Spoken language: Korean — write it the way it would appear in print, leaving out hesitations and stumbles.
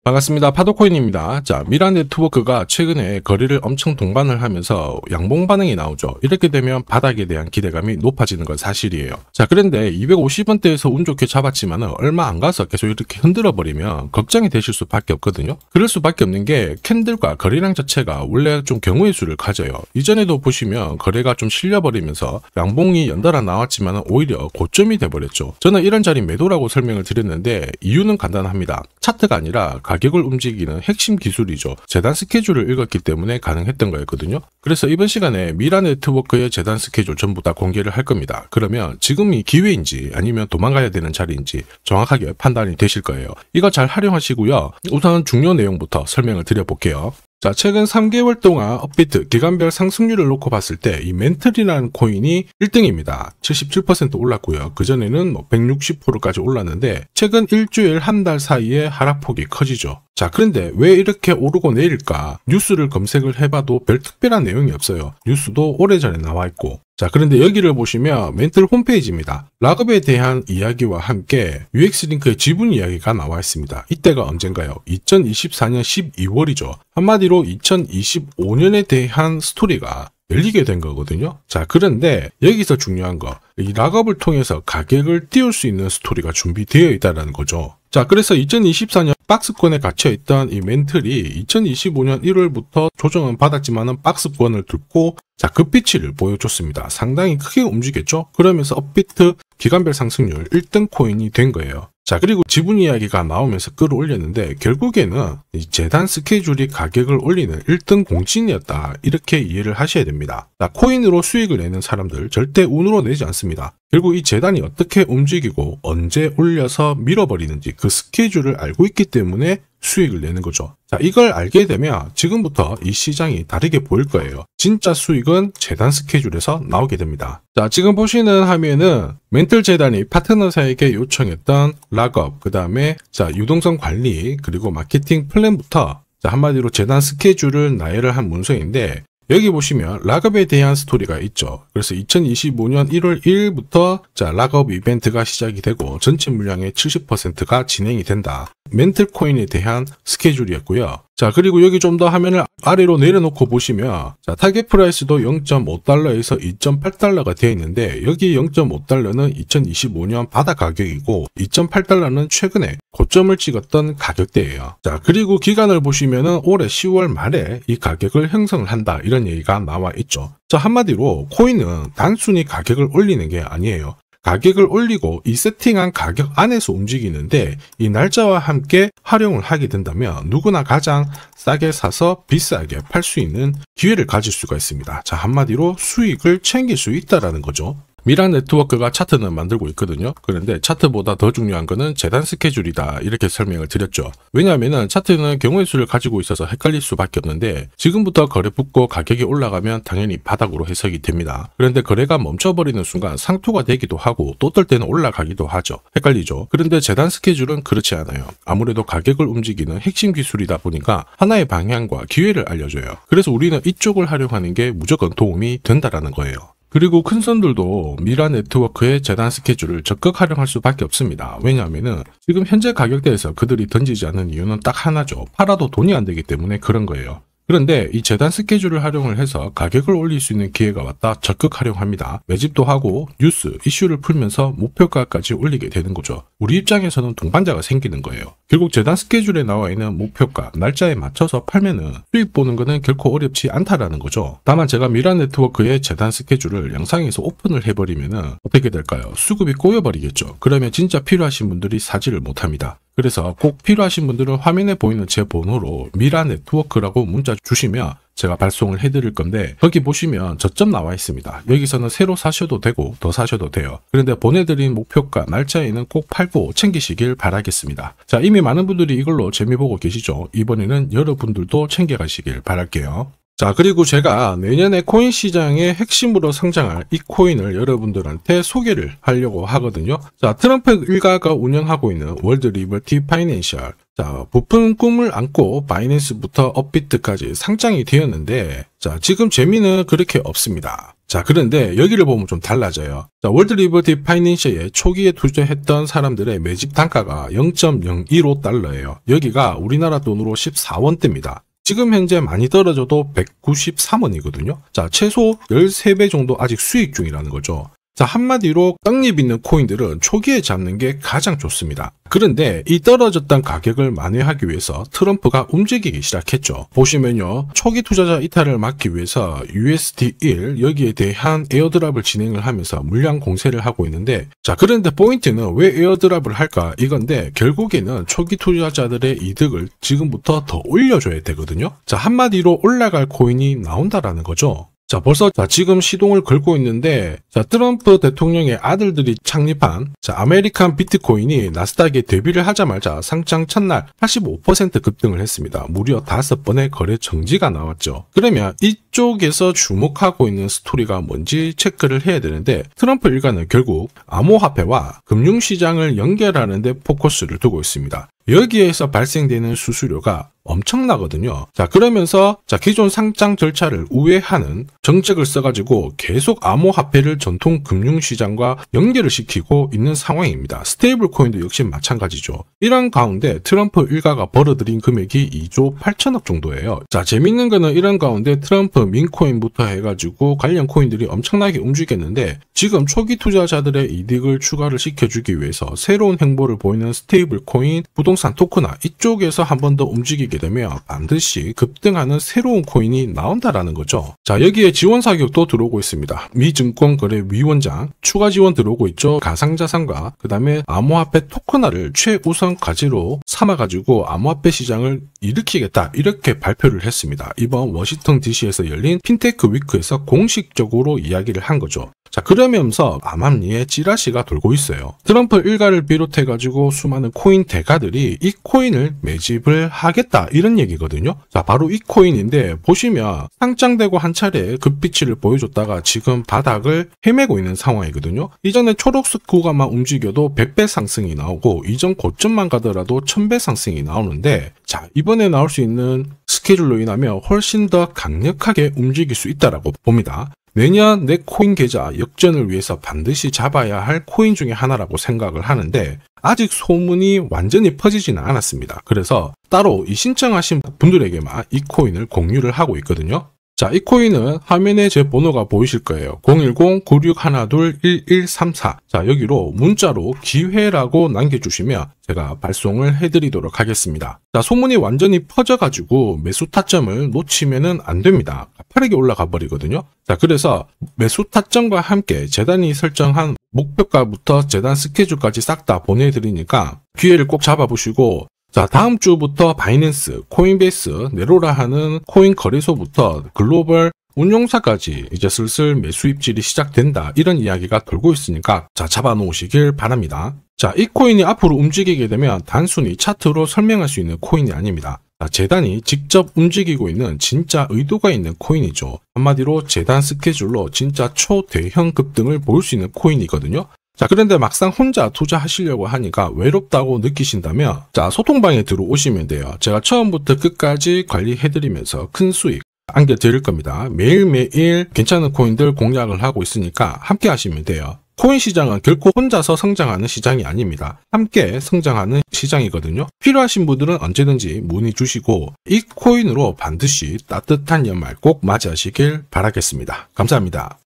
반갑습니다. 파도코인입니다. 자, 미라 네트워크가 최근에 거래를 엄청 동반을 하면서 양봉 반응이 나오죠. 이렇게 되면 바닥에 대한 기대감이 높아지는 건 사실이에요. 자, 그런데 250원대에서 운 좋게 잡았지만 얼마 안 가서 계속 이렇게 흔들어 버리면 걱정이 되실 수밖에 없거든요. 그럴 수밖에 없는 게 캔들과 거래량 자체가 원래 좀 경우의 수를 가져요. 이전에도 보시면 거래가 좀 실려버리면서 양봉이 연달아 나왔지만 오히려 고점이 돼버렸죠. 저는 이런 자리 매도라고 설명을 드렸는데 이유는 간단합니다. 차트가 아니라 가격을 움직이는 핵심 기술이죠. 재단 스케줄을 읽었기 때문에 가능했던 거였거든요. 그래서 이번 시간에 미라 네트워크의 재단 스케줄 전부 다 공개를 할 겁니다. 그러면 지금이 기회인지 아니면 도망가야 되는 자리인지 정확하게 판단이 되실 거예요. 이거 잘 활용하시고요. 우선 중요 내용부터 설명을 드려볼게요. 자, 최근 3개월 동안 업비트 기간별 상승률을 놓고 봤을 때 이 멘틀이라는 코인이 1등입니다. 77% 올랐고요. 그전에는 160%까지 올랐는데 최근 일주일 한 달 사이에 하락폭이 커지죠. 자, 그런데 왜 이렇게 오르고 내릴까? 뉴스를 검색을 해봐도 별 특별한 내용이 없어요. 뉴스도 오래전에 나와 있고. 자, 그런데 여기를 보시면 멘틀 홈페이지입니다. 락업에 대한 이야기와 함께 UX링크의 지분 이야기가 나와 있습니다. 이때가 언젠가요? 2024년 12월이죠. 한마디로 2025년에 대한 스토리가 열리게 된 거거든요. 자, 그런데 여기서 중요한 거, 이 락업을 통해서 가격을 띄울 수 있는 스토리가 준비되어 있다는 거죠. 자, 그래서 2024년 박스권에 갇혀있던 이 멘틀이 2025년 1월부터 조정은 받았지만은 박스권을 뚫고 자, 급비치를 보여줬습니다. 상당히 크게 움직였죠. 그러면서 업비트 기간별 상승률 1등 코인이 된 거예요. 자, 그리고 지분 이야기가 나오면서 끌어올렸는데 결국에는 이 재단 스케줄이 가격을 올리는 1등 공신이었다. 이렇게 이해를 하셔야 됩니다. 자, 코인으로 수익을 내는 사람들 절대 운으로 내지 않습니다. 결국 이 재단이 어떻게 움직이고 언제 올려서 밀어버리는지 그 스케줄을 알고 있기 때문에 수익을 내는 거죠. 자, 이걸 알게 되면 지금부터 이 시장이 다르게 보일 거예요. 진짜 수익은 재단 스케줄에서 나오게 됩니다. 자, 지금 보시는 화면은 멘틀 재단이 파트너사에게 요청했던 락업, 그 다음에 자, 유동성 관리, 그리고 마케팅 플랜부터 자, 한마디로 재단 스케줄을 나열을 한 문서인데 여기 보시면 락업에 대한 스토리가 있죠. 그래서 2025년 1월 1일부터 자, 락업 이벤트가 시작이 되고 전체 물량의 70%가 진행이 된다. 멘틀 코인에 대한 스케줄이었고요. 자, 그리고 여기 좀 더 화면을 아래로 내려놓고 보시면 자, 타겟 프라이스도 0.5달러에서 2.8달러가 되어 있는데 여기 0.5달러는 2025년 바닥 가격이고 2.8달러는 최근에 고점을 찍었던 가격대예요. 자, 그리고 기간을 보시면은 올해 10월 말에 이 가격을 형성을 한다. 이런 얘기가 나와 있죠. 자, 한마디로 코인은 단순히 가격을 올리는 게 아니에요. 가격을 올리고 이 세팅한 가격 안에서 움직이는데 이 날짜와 함께 활용을 하게 된다면 누구나 가장 싸게 사서 비싸게 팔 수 있는 기회를 가질 수가 있습니다. 자, 한마디로 수익을 챙길 수 있다라는 거죠. 미라 네트워크가 차트는 만들고 있거든요. 그런데 차트보다 더 중요한 거는 재단 스케줄이다. 이렇게 설명을 드렸죠. 왜냐하면 차트는 경우의 수를 가지고 있어서 헷갈릴 수밖에 없는데 지금부터 거래 붙고 가격이 올라가면 당연히 바닥으로 해석이 됩니다. 그런데 거래가 멈춰버리는 순간 상투가 되기도 하고 또 어떨 때는 올라가기도 하죠. 헷갈리죠. 그런데 재단 스케줄은 그렇지 않아요. 아무래도 가격을 움직이는 핵심 기술이다 보니까 하나의 방향과 기회를 알려줘요. 그래서 우리는 이쪽을 활용하는 게 무조건 도움이 된다라는 거예요. 그리고 큰 손들도 미라 네트워크의 재단 스케줄을 적극 활용할 수밖에 없습니다. 왜냐하면 지금 현재 가격대에서 그들이 던지지 않는 이유는 딱 하나죠. 팔아도 돈이 안 되기 때문에 그런 거예요. 그런데 이 재단 스케줄을 활용을 해서 가격을 올릴 수 있는 기회가 왔다 적극 활용합니다. 매집도 하고 뉴스, 이슈를 풀면서 목표가까지 올리게 되는 거죠. 우리 입장에서는 동반자가 생기는 거예요. 결국 재단 스케줄에 나와 있는 목표가, 날짜에 맞춰서 팔면은 수익 보는 거는 결코 어렵지 않다라는 거죠. 다만 제가 미라 네트워크의 재단 스케줄을 영상에서 오픈을 해버리면은 어떻게 될까요? 수급이 꼬여버리겠죠. 그러면 진짜 필요하신 분들이 사지를 못합니다. 그래서 꼭 필요하신 분들은 화면에 보이는 제 번호로 미라 네트워크라고 문자 주시면 제가 발송을 해드릴 건데 거기 보시면 저점 나와 있습니다. 여기서는 새로 사셔도 되고 더 사셔도 돼요. 그런데 보내드린 목표가 날짜에는 꼭 팔고 챙기시길 바라겠습니다. 자, 이미 많은 분들이 이걸로 재미보고 계시죠. 이번에는 여러분들도 챙겨가시길 바랄게요. 자, 그리고 제가 내년에 코인 시장의 핵심으로 성장할 이 코인을 여러분들한테 소개를 하려고 하거든요. 자, 트럼프 일가가 운영하고 있는 월드 리버티 파이낸셜. 자, 부푼 꿈을 안고 바이낸스부터 업비트까지 상장이 되었는데 자, 지금 재미는 그렇게 없습니다. 자, 그런데 여기를 보면 좀 달라져요. 자, 월드 리버티 파이낸셜에 초기에 투자했던 사람들의 매집 단가가 0.015달러예요. 여기가 우리나라 돈으로 14원대입니다. 지금 현재 많이 떨어져도 193원이거든요. 자, 최소 13배 정도 아직 수익 중이라는 거죠. 자, 한마디로 떡잎 있는 코인들은 초기에 잡는 게 가장 좋습니다. 그런데 이 떨어졌던 가격을 만회하기 위해서 트럼프가 움직이기 시작했죠. 보시면요, 초기 투자자 이탈을 막기 위해서 USD1 여기에 대한 에어드랍을 진행을 하면서 물량 공세를 하고 있는데, 자, 그런데 포인트는 왜 에어드랍을 할까 이건데, 결국에는 초기 투자자들의 이득을 지금부터 더 올려줘야 되거든요. 자, 한마디로 올라갈 코인이 나온다라는 거죠. 자, 벌써 지금 시동을 걸고 있는데, 자, 트럼프 대통령의 아들들이 창립한 아메리칸 비트코인이 나스닥에 데뷔를 하자마자 상장 첫날 85% 급등을 했습니다. 무려 5번의 거래 정지가 나왔죠. 그러면 이쪽에서 주목하고 있는 스토리가 뭔지 체크를 해야 되는데, 트럼프 일가는 결국 암호화폐와 금융시장을 연결하는 데 포커스를 두고 있습니다. 여기에서 발생되는 수수료가 엄청나거든요. 자, 그러면서 기존 상장 절차를 우회하는 정책을 써가지고 계속 암호화폐를 전통 금융시장과 연결을 시키고 있는 상황입니다. 스테이블 코인도 역시 마찬가지죠. 이런 가운데 트럼프 일가가 벌어들인 금액이 2조 8천억 정도예요. 자, 재밌는 거는 이런 가운데 트럼프 민코인부터 해가지고 관련 코인들이 엄청나게 움직였는데, 지금 초기 투자자들의 이득을 추가를 시켜주기 위해서 새로운 행보를 보이는 스테이블 코인, 부동산 토크나 이쪽에서 한 번 더 움직이게 되면 반드시 급등하는 새로운 코인이 나온다라는 거죠. 자, 여기에 지원 사격도 들어오고 있습니다. 미 증권거래위원장 추가 지원 들어오고 있죠. 가상자산과 그 다음에 암호화폐 토큰화를 최우선 과제로 삼아가지고 암호화폐 시장을 일으키겠다, 이렇게 발표를 했습니다. 이번 워싱턴 DC에서 열린 핀테크 위크에서 공식적으로 이야기를 한 거죠. 자, 그러면서 암암리에 찌라시가 돌고 있어요. 트럼프 일가를 비롯해가지고 수많은 코인 대가들이 이 코인을 매집을 하겠다, 이런 얘기거든요. 자, 바로 이 코인인데, 보시면 상장되고 한 차례 급비치를 보여줬다가 지금 바닥을 헤매고 있는 상황이거든요. 이전에 초록색 구간만 움직여도 100배 상승이 나오고, 이전 고점만 가더라도 1000배 상승이 나오는데, 자, 이번에 나올 수 있는 스케줄로 인하면 훨씬 더 강력하게 움직일 수 있다라고 봅니다. 내년 내 코인 계좌 역전을 위해서 반드시 잡아야 할 코인 중에 하나라고 생각을 하는데, 아직 소문이 완전히 퍼지지는 않았습니다. 그래서 따로 이 신청하신 분들에게만 이 코인을 공유를 하고 있거든요. 자, 이 코인은 화면에 제 번호가 보이실 거예요. 010-9612-1134. 자, 여기로 문자로 기회라고 남겨주시면 제가 발송을 해드리도록 하겠습니다. 자, 소문이 완전히 퍼져가지고 매수 타점을 놓치면은 안 됩니다. 빠르게 올라가 버리거든요. 자, 그래서 매수 타점과 함께 재단이 설정한 목표가부터 재단 스케줄까지 싹 다 보내드리니까 기회를 꼭 잡아보시고, 자, 다음 주부터 바이낸스, 코인베이스, 네로라 하는 코인 거래소부터 글로벌 운용사까지 이제 슬슬 매수 입질이 시작된다, 이런 이야기가 돌고 있으니까 자, 잡아놓으시길 바랍니다. 자, 이 코인이 앞으로 움직이게 되면 단순히 차트로 설명할 수 있는 코인이 아닙니다. 자, 재단이 직접 움직이고 있는 진짜 의도가 있는 코인이죠. 한마디로 재단 스케줄로 진짜 초대형 급등을 보일 수 있는 코인이거든요. 자, 그런데 막상 혼자 투자하시려고 하니까 외롭다고 느끼신다면, 자, 소통방에 들어오시면 돼요. 제가 처음부터 끝까지 관리해드리면서 큰 수익 안겨드릴 겁니다. 매일매일 괜찮은 코인들 공략을 하고 있으니까 함께 하시면 돼요. 코인 시장은 결코 혼자서 성장하는 시장이 아닙니다. 함께 성장하는 시장이거든요. 필요하신 분들은 언제든지 문의 주시고, 이 코인으로 반드시 따뜻한 연말 꼭 맞이하시길 바라겠습니다. 감사합니다.